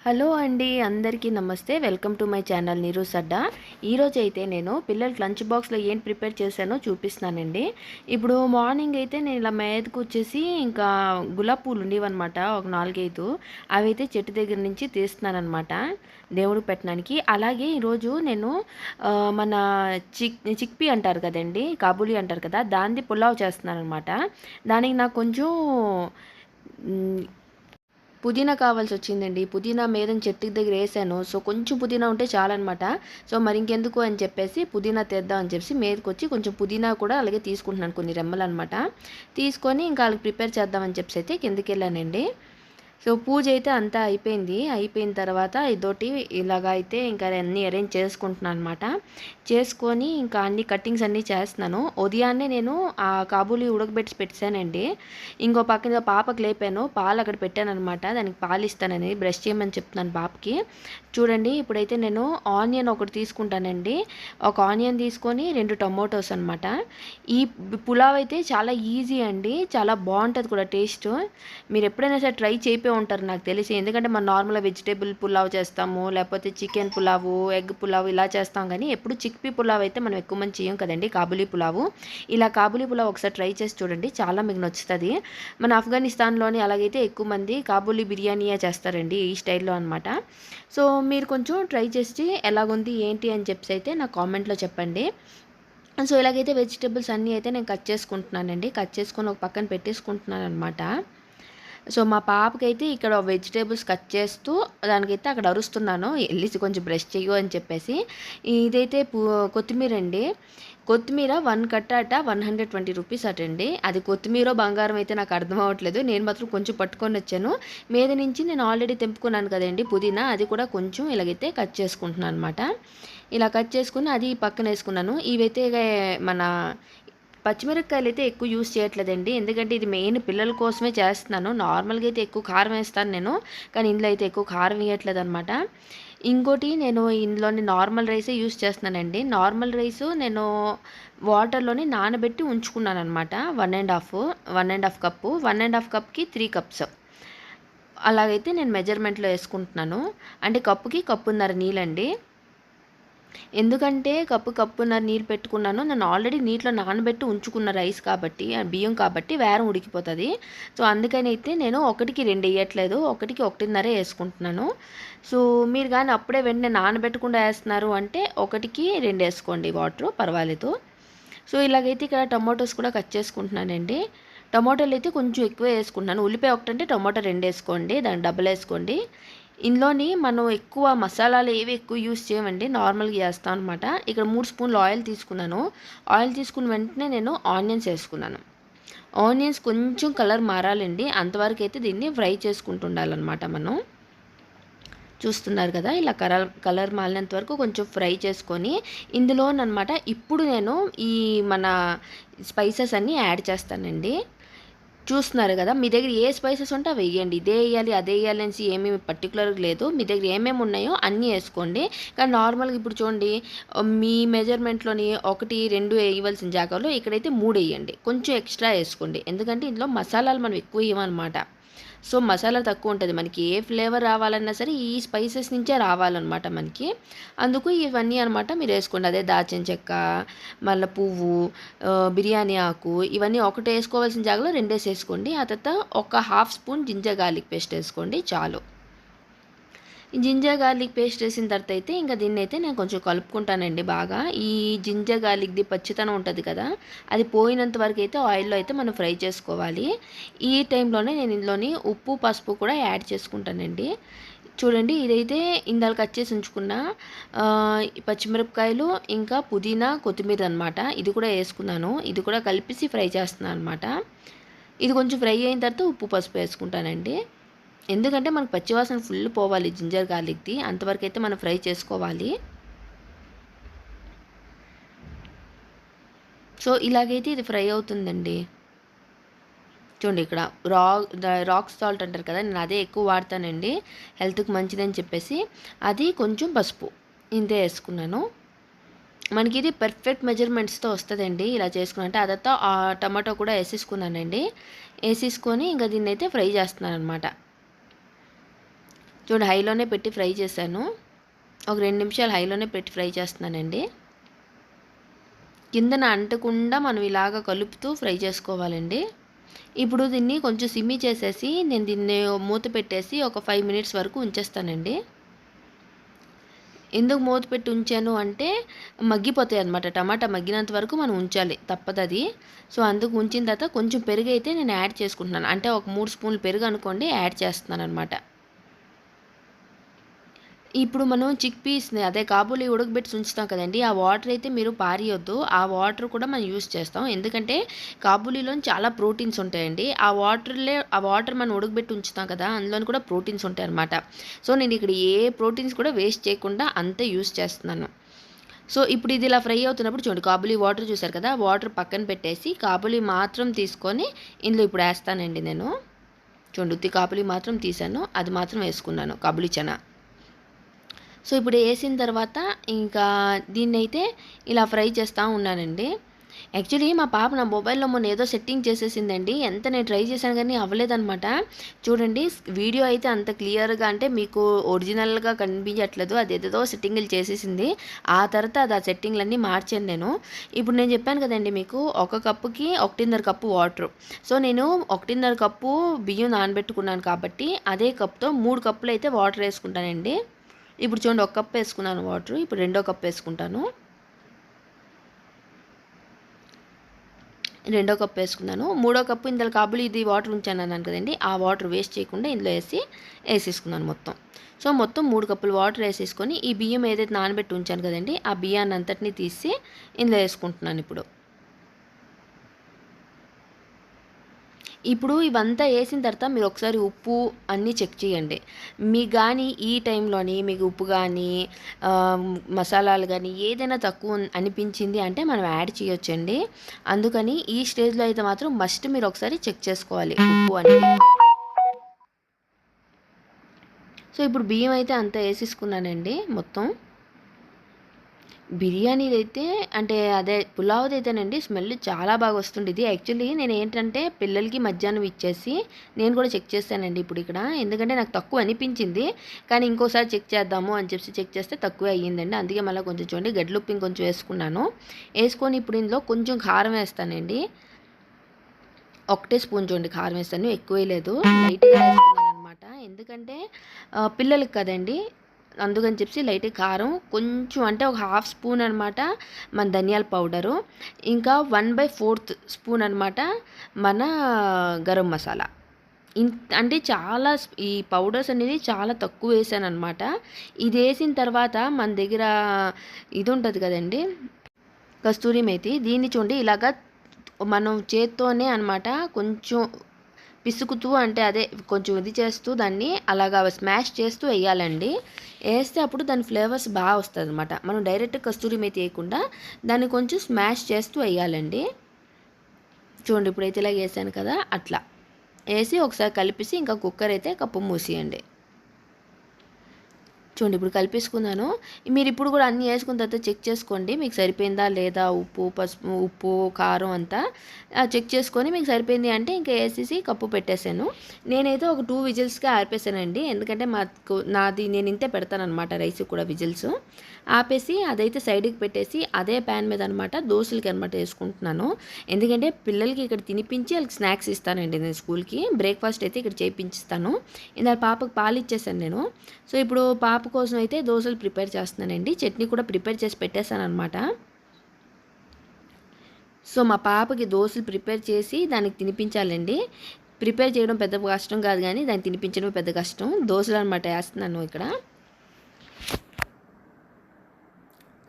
Hello అండి, అందరికీ నమస్తే. Welcome to my channel Neeru's adda. ఈరోజు అయితే నేను పిల్లలకి లంచ్ బాక్స్లో ఏం ప్రిపేర్ చేశానో చూపిస్తానండి. ఇప్పుడు మార్నింగ్ అయితే నేను ఇలా మేదకు వచ్చేసి ఇంకా గులాబీ పూలు ఉండేవన్నమాట, ఒక 4-5. అవి అయితే చెట్టు దగ్గర నుంచి తీస్తున్నానమాట దేవుడికి పెట్టడానికి. అలాగే ఈరోజు నేను మన చిక్పీ అంటారు కదండి, కాబూలి అంటారు కదా, దాన్ని పులావ్ చేస్తున్నాను అనమాట. దానికి నాకు కొంచెం పుదీనా కావాల్సి వచ్చిందండి. పుదీనా మేదన చెట్టు దగ్గర వేసాను. సో కొంచెం పుదీనా ఉంటే చాలన్నమాట. సో మరి ఇంకెందుకు అని చెప్పేసి పుదీనా తెద్దాం అని చెప్పేసి మీదకొచ్చి కొంచెం పుదీనా కూడా అలాగే తీసుకుంటున్నాను, కొన్ని రెమ్మలు అనమాట. తీసుకొని ఇంకా వాళ్ళకి ప్రిపేర్ చేద్దామని చెప్పేసి అయితే కిందకి వెళ్ళానండి. సో పూజ అయితే అంతా అయిపోయింది. అయిపోయిన తర్వాత ఇదోటి ఇలాగ అయితే ఇంకా అన్నీ అరేంజ్ చేసుకుంటున్నాను అనమాట. చేసుకొని ఇంకా అన్ని కట్టింగ్స్ అన్నీ చేస్తున్నాను. ఉదయాన్నే నేను ఆ కాబూలి ఉడకబెట్టి పెట్టానండి. ఇంకో పక్కన పాపకు లేపాను, పాలు అక్కడ పెట్టాను అనమాట. దానికి పాలు ఇస్తానని బ్రష్ చేయమని చెప్తున్నాను పాపకి. చూడండి, ఇప్పుడైతే నేను ఆనియన్ ఒకటి తీసుకుంటానండి. ఒక ఆనియన్ తీసుకొని 2 టొమాటోస్ అనమాట. ఈ పులావ్ అయితే చాలా ఈజీ అండి, చాలా బాగుంటుంది కూడా టేస్ట్. మీరు ఎప్పుడైనా సరే ట్రై చేయిపోయి ఉంటారు నాకు తెలిసి. ఎందుకంటే మనం నార్మల్గా వెజిటేబుల్ పులావ్ చేస్తాము, లేకపోతే చికెన్ పులావు, ఎగ్ పులావ్ ఇలా చేస్తాం. కానీ ఎప్పుడు చిక్పీ పులావ్ అయితే మనం ఎక్కువ మంది చేయం కదండి, కాబూలీ పులావు. ఇలా కాబూలీ పులావ్ ఒకసారి ట్రై చేసి చూడండి, చాలా మీకు నచ్చుతుంది. మన ఆఫ్ఘనిస్తాన్లోని అలాగైతే ఎక్కువ మంది కాబూలీ బిర్యానీయే చేస్తారండి, ఈ స్టైల్లో అనమాట. సో మీరు కొంచెం ట్రై చేసి ఎలాగుంది ఏంటి అని చెప్పి అయితే నా కామెంట్లో చెప్పండి. సో ఇలాగైతే వెజిటేబుల్స్ అన్నీ అయితే నేను కట్ చేసుకుంటున్నానండి. కట్ చేసుకొని ఒక పక్కన పెట్టేసుకుంటున్నాను అనమాట. సో మా పాపకైతే ఇక్కడ వెజిటేబుల్స్ కట్ చేస్తూ దానికైతే అక్కడ అరుస్తున్నాను, వెళ్ళి కొంచెం బ్రష్ చెయ్యు అని చెప్పేసి. ఇదైతే కొత్తిమీర అండి. కొత్తిమీర 1 కట్ట అట 120 రూపీస్ అటండి. అది కొత్తిమీర బంగారం అయితే నాకు అర్థం అవ్వట్లేదు. నేను మాత్రం కొంచెం పట్టుకొని వచ్చాను. మీద నుంచి నేను ఆల్రెడీ తెంపుకున్నాను కదండి పుదీనా, అది కూడా కొంచెం ఇలాగైతే కట్ చేసుకుంటున్నాను అనమాట. ఇలా కట్ చేసుకుని అది పక్కన వేసుకున్నాను. ఇవైతే మన పచ్చిమిరపకాయలు అయితే ఎక్కువ యూస్ చేయట్లేదండి, ఎందుకంటే ఇది మెయిన్ పిల్లల కోసమే చేస్తున్నాను. నార్మల్గా అయితే ఎక్కువ కారం వేస్తాను నేను, కానీ ఇందులో అయితే ఎక్కువ కారం వేయట్లేదు అనమాట. ఇంకోటి నేను ఇందులోని నార్మల్ రైసే యూస్ చేస్తున్నానండి. నార్మల్ రైస్ నేను వాటర్లోని నానబెట్టి ఉంచుకున్నాను అనమాట. 1.5 కప్పు, 1.5 కప్కి 3 కప్స్ అలాగైతే నేను మెజర్మెంట్లో వేసుకుంటున్నాను. అంటే కప్పుకి కప్పున్నర నీళ్ళండి. ఎందుకంటే కప్పున్నర నీళ్ళు పెట్టుకున్నాను. నేను ఆల్రెడీ నీటిలో నానబెట్టి ఉంచుకున్న రైస్ కాబట్టి, బియ్యం కాబట్టి వేరం ఉడికిపోతుంది. సో అందుకని అయితే నేను 1కి 2 వేయట్లేదు, 1కి 1.5 వేసుకుంటున్నాను. సో మీరు కానీ అప్పుడే వెంటనే నానబెట్టకుండా వేస్తున్నారు అంటే 1కి 2 వేసుకోండి వాటరు, పర్వాలేదు. సో ఇలాగైతే ఇక్కడ టమాటోస్ కూడా కట్ చేసుకుంటున్నానండి. టమాటోలు అయితే కొంచెం ఎక్కువ వేసుకుంటున్నాను. ఉల్లిపాయ ఒకటంటే టమాటో 2 వేసుకోండి, దాన్ని డబుల్ వేసుకోండి. ఇందులోని మనం ఎక్కువ మసాలాలు ఏవి ఎక్కువ యూస్ చేయమండి, నార్మల్గా చేస్తాం అనమాట. ఇక్కడ 3 స్పూన్లు ఆయిల్ తీసుకున్నాను. ఆయిల్ తీసుకున్న వెంటనే నేను ఆనియన్స్ వేసుకున్నాను. ఆనియన్స్ కొంచెం కలర్ మారాలండి, అంతవరకు అయితే దీన్ని ఫ్రై చేసుకుంటూ ఉండాలన్నమాట మనం. చూస్తున్నారు కదా, ఇలా కలర్ మారినంత వరకు కొంచెం ఫ్రై చేసుకొని ఇందులోనమాట ఇప్పుడు నేను ఈ మన స్పైసెస్ అన్నీ యాడ్ చేస్తానండి. చూస్తున్నారు కదా, మీ దగ్గర ఏ స్పైసెస్ ఉంటే అవి వేయండి. ఇదే వేయాలి అదే వేయాలి అనేసి ఏమేమి పర్టికులర్గా లేదు, మీ దగ్గర ఏమేమి ఉన్నాయో అన్నీ వేసుకోండి. కానీ నార్మల్గా ఇప్పుడు చూడండి, మీ మెజర్మెంట్లోని 1, 2 వేయవలసిన జాగాలో ఇక్కడైతే 3 వేయండి. కొంచెం ఎక్స్ట్రా వేసుకోండి, ఎందుకంటే ఇందులో మసాలాలు మనం ఎక్కువ వేయమన్నమాట. సో మసాలా తక్కువ ఉంటుంది. మనకి ఏ ఫ్లేవర్ రావాలన్నా సరే ఈ స్పైసెస్ నుంచే రావాలన్నమాట మనకి. అందుకు ఇవన్నీ అనమాట మీరు వేసుకోండి. అదే దాల్చిన చెక్క, మళ్ళీ పువ్వు, బిర్యానీ ఆకు, ఇవన్నీ ఒకటి వేసుకోవాల్సిన జాగాలో 2 వేసుకోండి. ఆ తర్వాత ఒక 1/2 స్పూన్ జింజర్ గార్లిక్ పేస్ట్ వేసుకోండి చాలు. జింజర్ గార్లిక్ పేస్ట్ వేసిన తర్వాత అయితే ఇంకా దీన్ని అయితే నేను కొంచెం కలుపుకుంటానండి బాగా. ఈ జింజర్ గార్లిక్ది పచ్చితనం ఉంటుంది కదా, అది పోయినంత వరకు అయితే ఆయిల్లో అయితే మనం ఫ్రై చేసుకోవాలి. ఈ టైంలోనే నేను ఇందులోని ఉప్పు పసుపు కూడా యాడ్ చేసుకుంటానండి. చూడండి, ఇదైతే ఇందాక కట్ చేసి ఉంచుకున్న పచ్చిమిరపకాయలు, ఇంకా పుదీనా, కొత్తిమీర అనమాట. ఇది కూడా వేసుకున్నాను. ఇది కూడా కలిపేసి ఫ్రై చేస్తున్నాను అనమాట. ఇది కొంచెం ఫ్రై అయిన తర్వాత ఉప్పు పసుపు వేసుకుంటానండి. ఎందుకంటే మనకు పచ్చివాసన ఫుల్ పోవాలి జింజర్ గార్లిక్ది, అంతవరకు అయితే మనం ఫ్రై చేసుకోవాలి. సో ఇలాగైతే ఇది ఫ్రై అవుతుందండి. చూడండి, ఇక్కడ రాక్ సాల్ట్ అంటారు కదా, నేను అదే ఎక్కువ వాడతానండి, హెల్త్కి మంచిదని చెప్పేసి. అది కొంచెం పసుపు ఇంతే వేసుకున్నాను. మనకి ఇది పర్ఫెక్ట్ మెజర్మెంట్స్తో వస్తుందండి ఇలా చేసుకున్నట్టే. ఆ తర్వాత ఆ టమాటో కూడా వేసేసుకున్నానండి. వేసేసుకొని ఇంకా దీన్ని అయితే ఫ్రై చేస్తున్నాను అనమాట. చూడండి హైలోనే పెట్టి ఫ్రై చేశాను. ఒక 2 నిమిషాలు హైలోనే పెట్టి ఫ్రై చేస్తున్నానండి. కిందన అంటకుండా మనం ఇలాగ కలుపుతూ ఫ్రై చేసుకోవాలండి. ఇప్పుడు దీన్ని కొంచెం సిమ్మి చేసేసి నేను దీన్ని మూత పెట్టేసి ఒక 5 మినిట్స్ వరకు ఉంచేస్తానండి. ఎందుకు మూత పెట్టి ఉంచాను అంటే మగ్గిపోతాయి అన్నమాట. టమాటా మగ్గినంత వరకు మనం ఉంచాలి, తప్పదది. సో అందుకు ఉంచిన తర్వాత కొంచెం పెరుగు అయితే నేను యాడ్ చేసుకుంటున్నాను. అంటే ఒక 3 స్పూన్లు పెరుగు అనుకోండి యాడ్ చేస్తున్నాను అనమాట. ఇప్పుడు మనం చిక్ పీస్‌ని అదే కాబూలి ఉడకబెట్టి ఉంచుతాం కదండీ! ఆ వాటర్ అయితే మీరు పారేయొద్దు. ఆ వాటర్ కూడా మనం యూజ్ చేస్తాం. ఎందుకంటే కాబూలీలో చాలా ప్రోటీన్స్ ఉంటాయండి. ఆ వాటర్ మనం ఉడకబెట్టి ఉంచుతాం కదా! అందులోని కూడా ప్రోటీన్స్ ఉంటాయన్నమాట. సో నేను ఇక్కడ ఏ ప్రోటీన్స్ కూడా వేస్ట్ చేయకుండా అంతే యూజ్ చేస్తున్నాను. సో ఇప్పుడు ఇది ఇలా ఫ్రై అవుతున్నప్పుడు చూడండి, కాబూలి వాటర్ చూసారు కదా! వాటర్ పక్కన పెట్టేసి కాబూలి మాత్రం తీసుకొని ఇందులో ఇప్పుడు ఏస్తానండి నేను. చూడండి, ఉత్తి కాబూలి మాత్రం తీసాను. అది మాత్రం వేసుకున్నాను, కాబూలి చనా. సో ఇప్పుడు వేసిన తర్వాత ఇంకా దీన్నైతే ఇలా ఫ్రై చేస్తూ ఉన్నానండి. యాక్చువల్లీ మా పాప నా మొబైల్‌లో మొన్న ఏదో సెట్టింగ్ చేసేసిందండి. ఎంత నేను ట్రై చేశాను కానీ అవ్వలేదనమాట. చూడండి, వీడియో అయితే అంత క్లియర్‌గా అంటే మీకు ఒరిజినల్‌గా కనిపించట్లేదు. అదేదేదో సెట్టింగులు చేసేసింది. ఆ తర్వాత ఆ సెట్టింగ్‌లన్నీ మార్చాను నేను. ఇప్పుడు నేను చెప్పాను కదండీ మీకు, ఒక కప్పుకి 1.5 కప్పు వాటరు. సో నేను 1.5 కప్పు బియ్యం నానబెట్టుకున్నాను కాబట్టి అదే కప్‌తో 3 కప్పులైతే వాటర్ వేసుకుంటానండి. ఇప్పుడు చూడండి, ఒక కప్ వేసుకున్నాను వాటర్. ఇప్పుడు రెండో కప్ వేసుకుంటాను. రెండో కప్ వేసుకున్నాను. మూడో కప్పు ఇందులో కాబూలి ఇది వాటర్ ఉంచాను అన్నాను కదండి, ఆ వాటర్ వేస్ట్ చేయకుండా ఇందులో వేసేసుకున్నాను మొత్తం. సో మొత్తం 3 కప్పులు వాటర్ వేసేసుకొని ఈ బియ్యం ఏదైతే నానబెట్టి ఉంచాను కదండి, ఆ బియ్యాన్ని అంతటిని తీసి ఇందులో వేసుకుంటున్నాను ఇప్పుడు. ఇప్పుడు ఇవంతా వేసిన తర్వాత మీరు ఒకసారి ఉప్పు అన్నీ చెక్ చేయండి. మీకు కానీ ఈ టైంలోని మీకు ఉప్పు కానీ మసాలాలు కానీ ఏదైనా తక్కువ అనిపించింది అంటే మనం యాడ్ చేయొచ్చండి. అందుకని ఈ స్టేజ్లో అయితే మాత్రం మస్ట్ మీరు ఒకసారి చెక్ చేసుకోవాలి ఉప్పు అనేది. సో ఇప్పుడు బియ్యం అయితే అంతా వేసేసుకున్నానండి మొత్తం. బిర్యానీదైతే అంటే అదే పులావ్‌దైతేనండి స్మెల్ చాలా బాగా వస్తుండిద్ది. యాక్చువల్లీ నేనేంటంటే పిల్లలకి మధ్యాహ్నం ఇచ్చేసి నేను కూడా చెక్ చేశానండి ఇప్పుడు ఇక్కడ. ఎందుకంటే నాకు తక్కువ అనిపించింది. కానీ ఇంకోసారి చెక్ చేద్దాము అని చెప్పి చెక్ చేస్తే తక్కువే అయ్యిందండి. అందుకే మళ్ళీ కొంచెం చూడండి గడ్డలుప్పు ఇంకొంచెం వేసుకున్నాను. వేసుకొని ఇప్పుడు ఇందులో కొంచెం కారం వేస్తానండి. ఒకటే స్పూన్ చూడండి కారం వేస్తాను, ఎక్కువ వేయలేదు. లైట్‌గా వేసుకున్నాననమాట. ఎందుకంటే పిల్లలకి కదండీ! అందుకని చెప్పి లైట్‌గా కారం కొంచెం, అంటే ఒక హాఫ్ స్పూన్ అనమాట మన ధనియాల పౌడరు. ఇంకా 1/4 స్పూన్ అనమాట మన గరం మసాలా. అంటే చాలా ఈ పౌడర్స్ అనేది చాలా తక్కువ వేసాననమాట. ఇది వేసిన తర్వాత మన దగ్గర ఇది ఉంటుంది కదండీ, కస్తూరి మేతి. దీన్ని చూడండి ఇలాగా మనం చేత్తోనే అనమాట కొంచెం పిసుకుతూ, అంటే అదే కొంచెం ఇది చేస్తూ దాన్ని అలాగా స్మాష్ చేస్తూ వేయాలండి. వేస్తే అప్పుడు దాని ఫ్లేవర్స్ బాగా వస్తుంది అనమాట. మనం డైరెక్ట్ కస్తూరి మేతి వేయకుండా దాన్ని కొంచెం స్మాష్ చేస్తూ వేయాలండి. చూడండి ఇప్పుడైతే ఇలా వేసాను కదా, అట్లా వేసి ఒకసారి కలిపేసి ఇంకా కుక్కర్ అయితే కప్పు మూసేయండి. చూడండి ఇప్పుడు కలిపేసుకున్నాను. మీరు ఇప్పుడు కూడా అన్నీ వేసుకున్న తర్వాత చెక్ చేసుకోండి మీకు సరిపోయిందా లేదా, ఉప్పు, పసుపు, ఉప్పు, కారం అంతా చెక్ చేసుకొని మీకు సరిపోయింది అంటే ఇంకా వేసేసి కప్పు పెట్టేశాను. నేనైతే ఒక 2 విజిల్స్కే ఆపేసానండి. ఎందుకంటే నాది నేను ఇంతే పెడతానమాట రైస్ కూడా విజిల్స్. ఆపేసి అదైతే సైడ్కి పెట్టేసి అదే ప్యాన్ మీద అనమాట దోశలకి అనమాట వేసుకుంటున్నాను. ఎందుకంటే పిల్లలకి ఇక్కడ తినిపించి వాళ్ళకి స్నాక్స్ ఇస్తానండి నేను స్కూల్కి. బ్రేక్ఫాస్ట్ అయితే ఇక్కడ చేయించిస్తాను. ఇందాక పాపకు పాలు ఇచ్చేసాను నేను. సో ఇప్పుడు పాప కోసం అయితే దోశలు ప్రిపేర్ చేస్తున్నానండి. చట్నీ కూడా ప్రిపేర్ చేసి పెట్టేశాను అనమాట. సో మా పాపకి దోశలు ప్రిపేర్ చేసి దానికి తినిపించాలండి. ప్రిపేర్ చేయడం పెద్ద కష్టం కాదు కానీ దాన్ని తినిపించడం పెద్ద కష్టం. దోశలు అనమాట వేస్తున్నాను ఇక్కడ.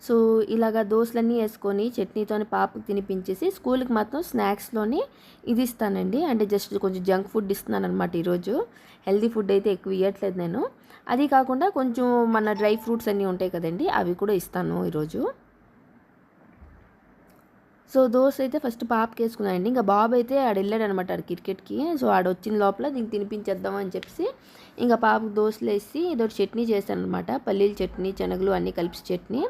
సో ఇలాగ దోశలన్నీ వేసుకొని చట్నీతోని పాపకు తినిపించేసి స్కూల్కి మాత్రం స్నాక్స్లోని ఇది ఇస్తానండి. అంటే జస్ట్ కొంచెం జంక్ ఫుడ్ ఇస్తున్నాను అనమాట ఈరోజు. హెల్తీ ఫుడ్ అయితే ఎక్కువ ఇవ్వట్లేదు నేను. అది కాకుండా కొంచెం మన డ్రై ఫ్రూట్స్ అన్నీ ఉంటాయి కదండి, అవి కూడా ఇస్తాను ఈరోజు. సో దోశ అయితే ఫస్ట్ పాపకి వేసుకున్నానండి. ఇంకా బాబు అయితే ఆడ వెళ్ళాడనమాట ఆడ క్రికెట్కి. సో ఆడ వచ్చిన లోపల దీనికి తినిపించేద్దాం అని చెప్పి ఇంకా పాపకు దోశలు వేసి ఏదో చట్నీ చేశాను అనమాట. పల్లీల చట్నీ, శనగలు అన్నీ కలిపి చట్నీ.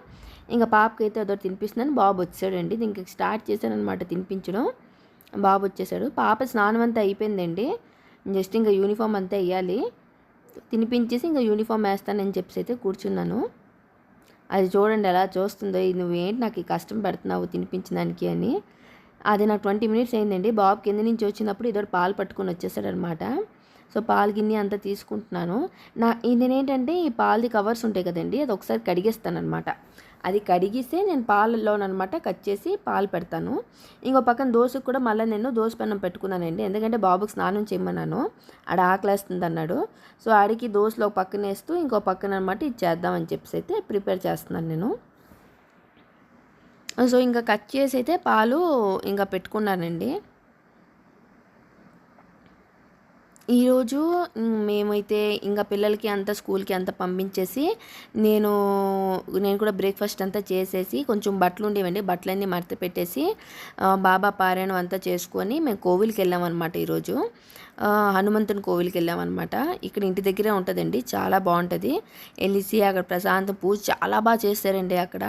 ఇంకా పాపకి అయితే అదొకటి తినిపిస్తున్నాను. బాబు వచ్చాడండి. దీనికి స్టార్ట్ చేశాను అనమాట తినిపించడం. బాబు వచ్చేసాడు. పాప స్నానం అంతా అయిపోయిందండి. జస్ట్ ఇంకా యూనిఫామ్ అంతా వేయాలి. తినిపించేసి ఇంకా యూనిఫామ్ వేస్తానని చెప్పేసి అయితే కూర్చున్నాను. అది చూడండి ఎలా చూస్తుందో, నువ్వేంటి నాకు ఈ కష్టం పెడుతున్నావు తినిపించడానికి అని. అది నాకు 20 మినిట్స్ అయిందండి. బాబు కింద నుంచి వచ్చినప్పుడు ఏదో పాలు పట్టుకొని వచ్చేసాడనమాట. సో పాలు గిన్నె అంతా తీసుకుంటున్నాను. నేనేంటంటే ఈ పాలది కవర్స్ ఉంటాయి కదండి, అది ఒకసారి కడిగేస్తానమాట. అది కడిగిస్తే నేను పాలల్లోనమాట కట్ చేసి పాలు పెడతాను. ఇంకో పక్కన దోశకు కూడా మళ్ళీ నేను దోశ పెన్నం పెట్టుకున్నానండి. ఎందుకంటే బాబుకి స్నానం చేయమన్నాను, ఆడ ఆకలేస్తుంది అన్నాడు. సో ఆడికి దోశలో ఒక పక్కన వేస్తూ ఇంకో పక్కన అనమాట ఇది చేద్దామని చెప్పేసి అయితే ప్రిపేర్ చేస్తున్నాను నేను. సో ఇంకా కట్ చేసి అయితే పాలు ఇంకా పెట్టుకున్నానండి. ఈరోజు మేమైతే ఇంకా పిల్లలకి అంతా స్కూల్కి అంతా పంపించేసి నేను కూడా బ్రేక్ఫాస్ట్ అంతా చేసేసి కొంచెం బట్టలు ఉండేవండి, బట్టలన్నీ మడత పెట్టేసి బాబా పారాయణం అంతా చేసుకొని మేము కోవిల్కి వెళ్ళామన్నమాట. ఈరోజు హనుమంతుని కోవిల్కి వెళ్ళామన్నమాట. ఇక్కడ ఇంటి దగ్గరే ఉంటుందండి, చాలా బాగుంటుంది. వెళ్ళేసి అక్కడ ప్రశాంతం పూజ చాలా బాగా చేస్తారండి. అక్కడ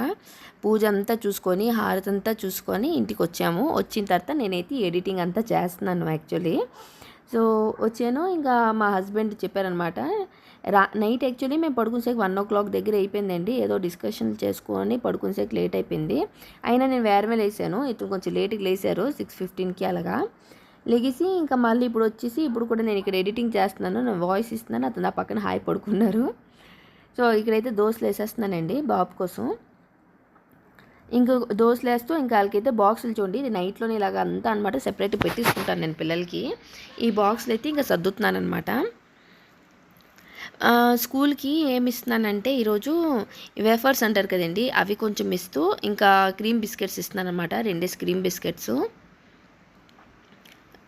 పూజ అంతా చూసుకొని హారతి అంతా చూసుకొని ఇంటికి వచ్చాము. వచ్చిన తర్వాత నేనైతే ఎడిటింగ్ అంతా చేస్తున్నాను యాక్చువల్లీ. సో వచ్చాను, ఇంకా మా హస్బెండ్ చెప్పారనమాట. నైట్ యాక్చువల్లీ మేము పడుకునేసేకి 1 o'clock దగ్గర అయిపోయిందండి. ఏదో డిస్కషన్ చేసుకొని పడుకునేసేకి లేట్ అయిపోయింది. అయినా నేను వేరే లేసాను, ఇతను కొంచెం లేట్గా లేసారు 6:15కి అలాగా లెగిసి ఇంకా మళ్ళీ ఇప్పుడు కూడా నేను ఇక్కడ ఎడిటింగ్ చేస్తున్నాను, నేను వాయిస్ ఇస్తున్నాను, అతను నా పక్కన హాయ్ పడుకున్నారు. సో ఇక్కడైతే దోశలు వేసేస్తున్నానండి బాబు కోసం. ఇంక దోశలు వేస్తూ ఇంకా వాళ్ళకైతే బాక్సులు చూడండి, ఇది నైట్లోనే ఇలాగ అంతా అనమాట సెపరేట్ పెట్టిస్తుంటాను నేను పిల్లలకి. ఈ బాక్సులు అయితే ఇంకా సర్దుతున్నాను అనమాట. స్కూల్కి ఏమి ఇస్తున్నానంటే ఈరోజు వేఫర్స్ అంటారు కదండి, అవి కొంచెం ఇస్తూ ఇంకా క్రీమ్ బిస్కెట్స్ ఇస్తున్నాను అనమాట. 2 క్రీమ్ బిస్కెట్స్,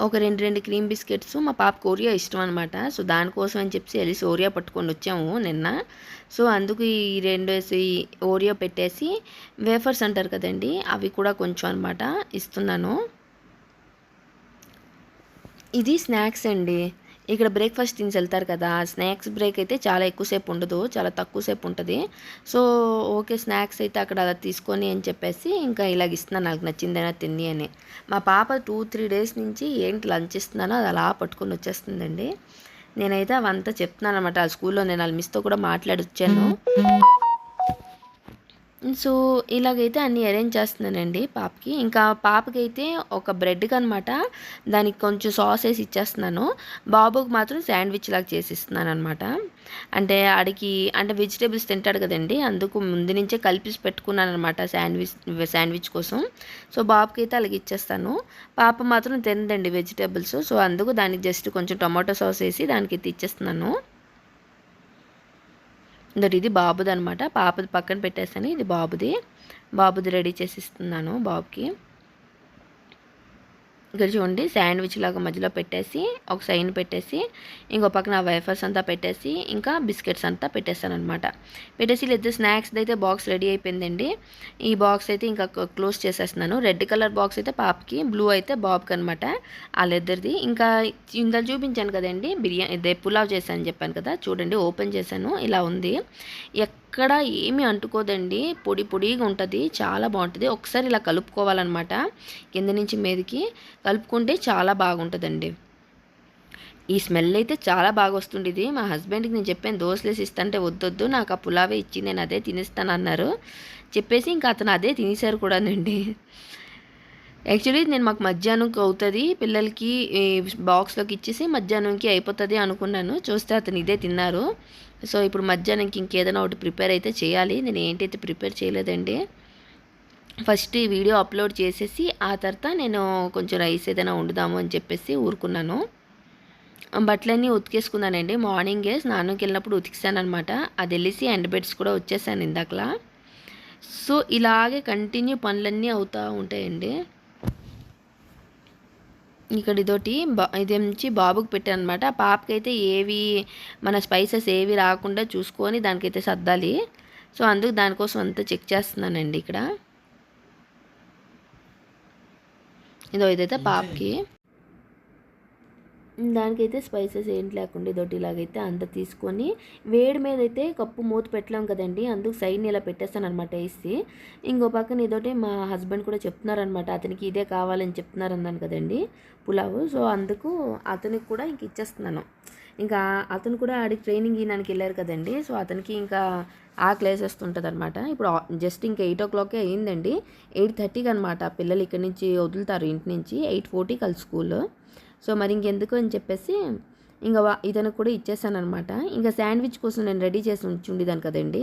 ఒక 2 క్రీమ్ బిస్కెట్స్. మా పాపకు ఓరియో ఇష్టం అనమాట. సో దానికోసం అని చెప్పి వెళ్ళి ఓరియో పట్టుకొని వచ్చాము నిన్న. సో అందుకు ఈ 2 ఓరియో పెట్టేసి వేఫర్స్ అంటారు కదండి, అవి కూడా కొంచెం అనమాట ఇస్తున్నాను. ఇది స్నాక్స్ అండి. ఇక్కడ బ్రేక్ఫాస్ట్ తిని వెళ్తారు కదా, స్నాక్స్ బ్రేక్ అయితే చాలా ఎక్కువసేపు ఉండదు, చాలా తక్కువసేపు ఉంటుంది. సో ఓకే స్నాక్స్ అయితే అక్కడ అలా తీసుకొని అని చెప్పేసి ఇంకా ఇలాగ ఇస్తున్నాను, నాకు నచ్చిందైనా తిని అని. మా పాప 2-3 డేస్ నుంచి ఏంటి లంచ్ ఇస్తున్నానో అది అలా పట్టుకొని వచ్చేస్తుందండి. నేనైతే అవంతా చెప్తున్నాను అనమాట. ఆ స్కూల్లో నేను వాళ్ళ మిస్తో కూడా మాట్లాడొచ్చాను. సో ఇలాగైతే అన్నీ అరేంజ్ చేస్తున్నానండి పాపకి. ఇంకా పాపకైతే ఒక బ్రెడ్కి అనమాట దానికి కొంచెం సాస్ వేసి ఇచ్చేస్తున్నాను. బాబుకి మాత్రం శాండ్విచ్ లాగా చేసి ఇస్తున్నాను అనమాట. అంటే ఆడికి అంటే వెజిటేబుల్స్ తింటాడు కదండి, అందుకు ముందు నుంచే కలిపి పెట్టుకున్నాను అనమాట శాండ్విచ్ కోసం. సో బాబుకి అయితే అలాగే ఇచ్చేస్తాను. పాప మాత్రం తినదండి వెజిటేబుల్స్. సో అందుకు దానికి జస్ట్ కొంచెం టమాటో సాస్ వేసి దానికి అయితే ఇచ్చేస్తున్నాను. ఇది బాబుది అనమాట, పాపది పక్కన పెట్టేస్తాను, ఇది బాబుది రెడీ చేసి ఇస్తున్నాను బాబుకి. ఇక్కడ చూడండి శాండ్విచ్ లాగా మధ్యలో పెట్టేసి ఒక సైన్ పెట్టేసి ఇంకో పక్కన వేఫర్స్ అంతా పెట్టేసి ఇంకా బిస్కెట్స్ అంతా పెట్టేస్తాను అనమాట. పెట్టేసి లేదా స్నాక్స్ అయితే బాక్స్ రెడీ అయిపోయిందండి. ఈ బాక్స్ అయితే ఇంకా క్లోజ్ చేసేస్తున్నాను. రెడ్ కలర్ బాక్స్ అయితే పాపకి, బ్లూ అయితే బాబుకి అనమాట. వాళ్ళిద్దరిది. ఇంకా ఇంత చూపించాను కదండి బిర్యానీ పులావ్ చేశాను చెప్పాను కదా, చూడండి ఓపెన్ చేశాను, ఇలా ఉంది. ఎక్కడ ఏమీ అంటుకోదండి, పొడి పొడిగా ఉంటుంది, చాలా బాగుంటుంది. ఒకసారి ఇలా కలుపుకోవాలన్నమాట, కింద నుంచి మీదకి కలుపుకుంటే చాలా బాగుంటుందండి. ఈ స్మెల్ అయితే చాలా బాగా వస్తుండేది. మా హస్బెండ్కి నేను చెప్పాను దోశలేసి ఇస్తాంటే వద్దొద్దు నాకు ఆ పులావే ఇచ్చి నేను అదే తినేస్తాను అన్నారు. చెప్పేసి ఇంకా అతను అదే తినేసారు కూడానండి. యాక్చువల్లీ నేను మాకు మధ్యాహ్నంకి అవుతుంది, పిల్లలకి బాక్స్లోకి ఇచ్చేసి మధ్యాహ్నంకి అయిపోతుంది అనుకున్నాను. చూస్తే అతను ఇదే తిన్నారు. సో ఇప్పుడు మధ్యాహ్నంకి ఇంకేదైనా ఒకటి ప్రిపేర్ అయితే చేయాలి. నేను ఏంటైతే ప్రిపేర్ చేయలేదండి. ఫస్ట్ ఈ వీడియో అప్లోడ్ చేసేసి ఆ తర్వాత నేను కొంచెం రైస్ ఏదైనా వండుదాము అని చెప్పేసి ఊరుకున్నాను. బట్టలన్నీ ఉతికేసుకున్నానండి. మార్నింగే స్నానంకి వెళ్ళినప్పుడు ఉతికిసాను అనమాట. అది వెళ్ళేసి ఎండ్ బెడ్స్ కూడా వచ్చేసాను ఇందాకలా. సో ఇలాగే కంటిన్యూ పనులన్నీ అవుతూ ఉంటాయండి. ఇక్కడ ఇదొకటి ఇది నుంచి బాబుకి పెట్టాను అనమాట. పాపకైతే ఏవి మన స్పైసెస్ ఏవి రాకుండా చూసుకొని దానికైతే సర్దాలి. సో అందుకు దానికోసం అంతా చెక్ చేస్తున్నానండి. ఇక్కడ ఇదైతే పాపకి, దానికైతే స్పైసెస్ ఏంటి లేకుండా ఇదొకటి ఇలాగైతే అంత తీసుకొని వేడి మీద అయితే కప్పు మూత పెట్టలేం కదండి, అందుకు సైడ్ని ఇలా పెట్టేస్తాను అనమాట వేసి. ఇంకో పక్కన ఇదొకటి మా హస్బెండ్ కూడా చెప్తున్నారనమాట, అతనికి ఇదే కావాలని చెప్తున్నారు అన్నాను కదండి పులావు. సో అందుకు అతనికి కూడా ఇంక ఇచ్చేస్తున్నాను. ఇంకా అతను కూడా ఆడికి ట్రైనింగ్ ఈయనకి వెళ్ళారు కదండి. సో అతనికి ఇంకా ఆకలేసేస్తుంటుంది అనమాట. ఇప్పుడు జస్ట్ ఇంకా 8:00 అయిందండి. 8:30కి అనమాట పిల్లలు ఇక్కడి నుంచి వదులుతారు ఇంటి నుంచి. 8:40 వాళ్ళ స్కూల్. సో మరి ఇంకెందుకు అని చెప్పేసి ఇంకా ఇతనికి కూడా ఇచ్చేసానమాట. ఇంకా శాండ్విచ్ కోసం నేను రెడీ చేసి ఉంచుండేదాన్ని కదండి,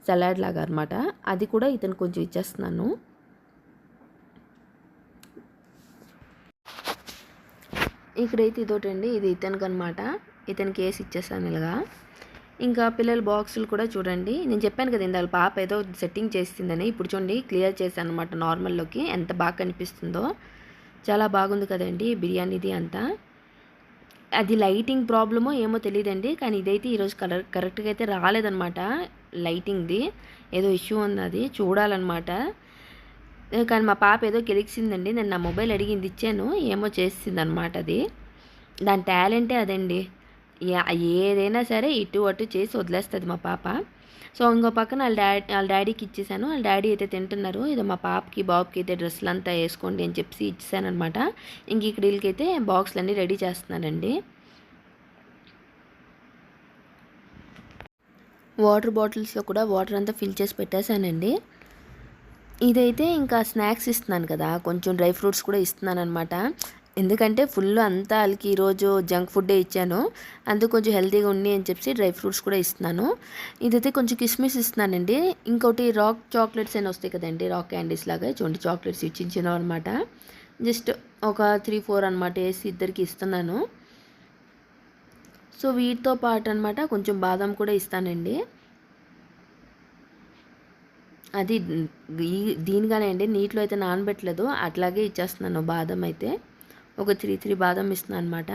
సలాడ్ లాగా అనమాట. అది కూడా ఇతనికి కొంచెం ఇచ్చేస్తున్నాను. ఇక్కడైతే ఇదోటండి, ఇది ఇతనికి అనమాట. ఇతనికి వేసి ఇచ్చేసాను ఇలాగా. ఇంకా పిల్లల బాక్సులు కూడా చూడండి, నేను చెప్పాను కదా ఇందాక పాప ఏదో సెట్టింగ్ చేసిందని. ఇప్పుడు చూడండి క్లియర్ చేశాను అనమాట నార్మల్లోకి. ఎంత బాగా కనిపిస్తుందో, చాలా బాగుంది కదండి బిర్యానీది అంతా. అది లైటింగ్ ప్రాబ్లమో ఏమో తెలియదండి, కానీ ఇదైతే ఈరోజు కరెక్ట్గా అయితే రాలేదనమాట. లైటింగ్ది ఏదో ఇష్యూ ఉంది, అది చూడాలన్నమాట. కానీ మా పాప ఏదో గెలిచిందండి. నేను నా మొబైల్ అడిగింది, ఇచ్చాను, ఏమో చేసింది అనమాట. అది దాని టాలెంటే అదండి. ఏదైనా సరే ఇటు అటు చేసి వదిలేస్తుంది మా పాప. సో ఇంకో పక్కన వాళ్ళ డాడీకి ఇచ్చేసాను. వాళ్ళ డాడీ అయితే తింటున్నారు. ఇదో మా పాపకి బాబుకి అయితే డ్రెస్సులు అంతా వేసుకోండి అని చెప్పి ఇచ్చేసాను అనమాట. ఇంక ఇక్కడ వీళ్ళకైతే బాక్స్లు అన్నీ రెడీ చేస్తున్నానండి. వాటర్ బాటిల్స్లో కూడా వాటర్ అంతా ఫిల్ చేసి పెట్టేశానండి. ఇదైతే ఇంకా స్నాక్స్ ఇస్తున్నాను కదా, కొంచెం డ్రై ఫ్రూట్స్ కూడా ఇస్తున్నాను అనమాట. ఎందుకంటే ఫుల్ అంతా వాళ్ళకి ఈరోజు జంక్ ఫుడ్డే ఇచ్చాను, అందుకు కొంచెం హెల్తీగా ఉండి అని చెప్పి డ్రై ఫ్రూట్స్ కూడా ఇస్తున్నాను. ఇదైతే కొంచెం కిస్మిస్ ఇస్తున్నానండి. ఇంకోటి రాక్ చాక్లెట్స్ అని వస్తాయి కదండి, రాక్ క్యాండీస్ లాగా చూడండి, చాక్లెట్స్ ఇచ్చిన అనమాట. జస్ట్ ఒక 3-4 అనమాట వేసి ఇద్దరికి ఇస్తున్నాను. సో వీటితో పాటు అనమాట కొంచెం బాదం కూడా ఇస్తానండి. అది దీనిగానే అండి, నీటిలో అయితే నానబెట్టలేదు, అట్లాగే ఇచ్చేస్తున్నాను. బాదం అయితే ఒక 3 బాదం ఇస్తున్నాను అనమాట.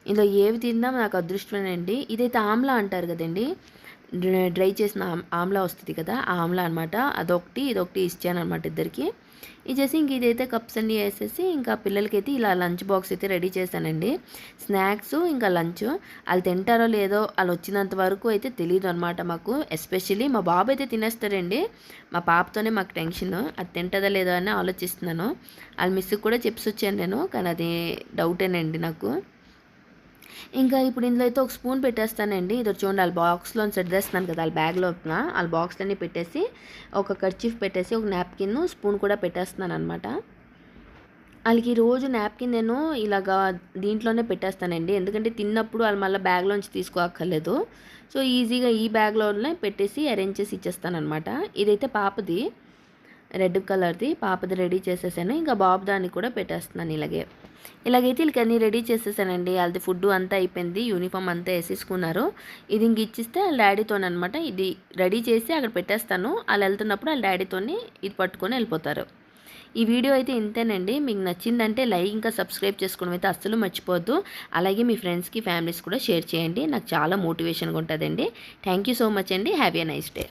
ఇందులో ఏవి తిన్నా నాకు అదృష్టమేనండి. ఇదైతే ఆమ్లా అంటారు కదండి, డ్రై చేసిన ఆమ్లా వస్తుంది కదా, ఆ ఆమ్లా అనమాట. ఇదొకటి ఇచ్చాను అనమాట ఇద్దరికి. ఇచ్చేసి ఇంక ఇదైతే కప్స్ అన్నీ వేసేసి ఇంకా పిల్లలకైతే ఇలా లంచ్ బాక్స్ అయితే రెడీ చేశానండి. స్నాక్స్ ఇంకా లంచ్ వాళ్ళు తింటారో లేదో, వాళ్ళు వచ్చినంత వరకు అయితే తెలియదు అనమాట మాకు. ఎస్పెషల్లీ మా బాబు అయితే తినేస్తారండి, మా పాపతోనే మాకు టెన్షన్, అది తింటుందా లేదో అని ఆలోచిస్తున్నాను. వాళ్ళ మిస్కి కూడా చెప్పి వచ్చాను నేను, కానీ అది డౌటేనండి నాకు. ఇంకా ఇప్పుడు ఇందులో అయితే ఒక స్పూన్ పెట్టేస్తానండి. ఇది చూడండి, వాళ్ళ బాక్స్లో సర్దేస్తున్నాను కదా, వాళ్ళ బ్యాగ్ లోపల వాళ్ళ బాక్స్లన్నీ పెట్టేసి ఒక కర్చీఫ్ పెట్టేసి ఒక నాప్కిన్ స్పూన్ కూడా పెట్టేస్తున్నాను అనమాట. వాళ్ళకి రోజు నాప్కిన్ నేను ఇలాగా దీంట్లోనే పెట్టేస్తానండి, ఎందుకంటే తిన్నప్పుడు వాళ్ళు మళ్ళీ బ్యాగ్లోంచి తీసుకోక్కర్లేదు. సో ఈజీగా ఈ బ్యాగ్లోనే పెట్టేసి అరేంజ్ చేసి ఇచ్చేస్తాను అనమాట. ఇదైతే పాపది, రెడ్ కలర్ది పాపది రెడీ చేసేసాను. ఇంకా బాబు దాన్ని కూడా పెట్టేస్తున్నాను ఇలాగైతే వీళ్ళకి అన్నీ రెడీ చేసేసానండి. వాళ్ళది ఫుడ్ అంతా అయిపోయింది, యూనిఫామ్ అంతా వేసేసుకున్నారు. ఇది ఇంక ఇచ్చిస్తే వాళ్ళ డాడీతోనమాట. ఇది రెడీ చేసి అక్కడ పెట్టేస్తాను, వాళ్ళు వెళ్తున్నప్పుడు వాళ్ళ డాడీతోని ఇది పట్టుకొని వెళ్ళిపోతారు. ఈ వీడియో అయితే ఇంతేనండి. మీకు నచ్చిందంటే లైక్ ఇంకా సబ్స్క్రైబ్ చేసుకోవడం అయితే అస్సలు మర్చిపోవద్దు. అలాగే మీ ఫ్రెండ్స్కి ఫ్యామిలీస్ కూడా షేర్ చేయండి, నాకు చాలా మోటివేషన్గా ఉంటుందండి. థ్యాంక్ యూ సో మచ్ అండి. Have a nice day.